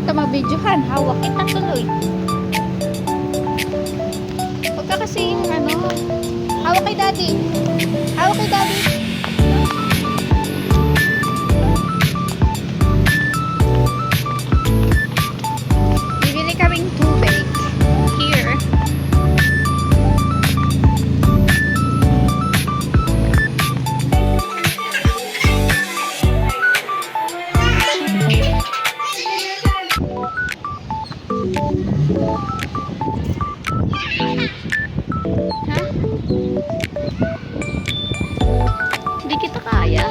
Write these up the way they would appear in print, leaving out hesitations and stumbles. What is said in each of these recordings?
Bawal ka mabidyohan. Hawak kita tuloy. Huwag ka kasi ano. Hawak kay daddy. Hawak kay daddy. Bibili kaming tubig. Here. Ha? Hindi kita kaya.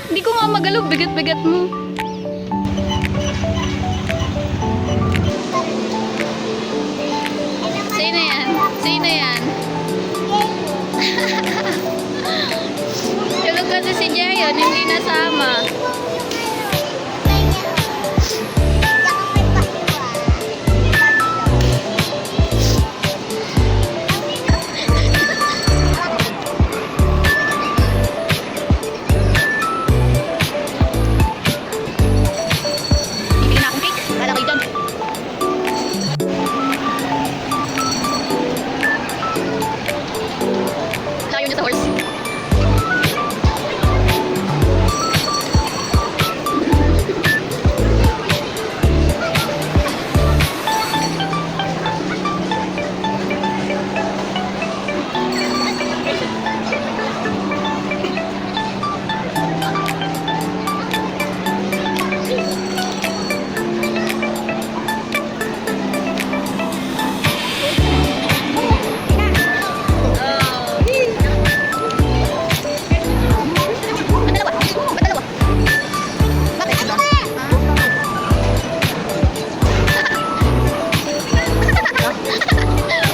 Hindi ko nga magalaw, bigat-bigat mo. Sino yan? Sino yan? Tulog kasi si Jayon, hindi nasama. Bibili na akong cake. Kala ko dyan. Layo niya sa horse.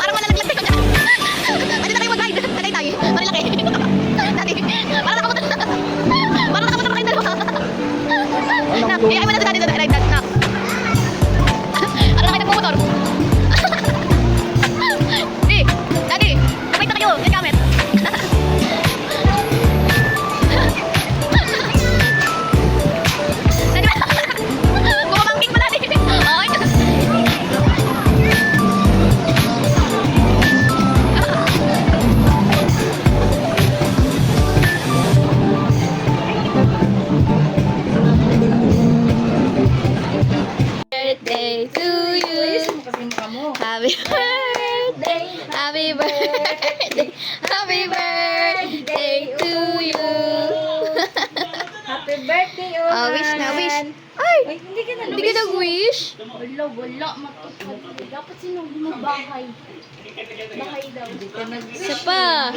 Parang malalaglag tayo dyan. Pwede na kayo mag-ride. Tagay tayo. Malalaki. Dati. Parang nakamotor. Parang nakamotor na kayong dalawa. Nak, iyakin mo na si daddy doon. Ride, nak. Parang na kayo nagmumotor. Di, daddy. Kapit na kayo. Yan gamit. Bumabangking pa daddy. Ay. Birthday to you. Happy birthday. Happy birthday. Happy birthday to you. Happy birthday, Ohan! Oh, wish na, wish. Ay! Ay, hindi ka na Hindi ka nag-wish? Wala, matutupad. Dapat sino magbahay. Bahay daw. Hindi ka Isa pa.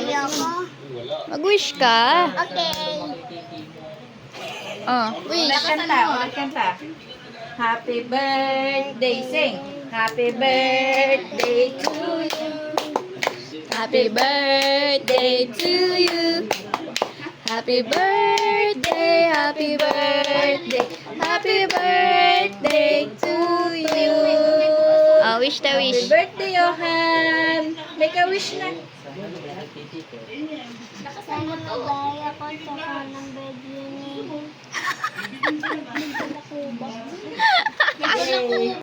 Mag-wish ka. Okay. Oh, wish. Ulit kanta. Happy birthday, sing. Happy birthday to you. Happy birthday to you. Happy birthday, happy birthday, happy birthday to you. Oh, wish na Happy wish. birthday, Johan! Make a wish na. Sana pagaya ko sa kanang bed yun.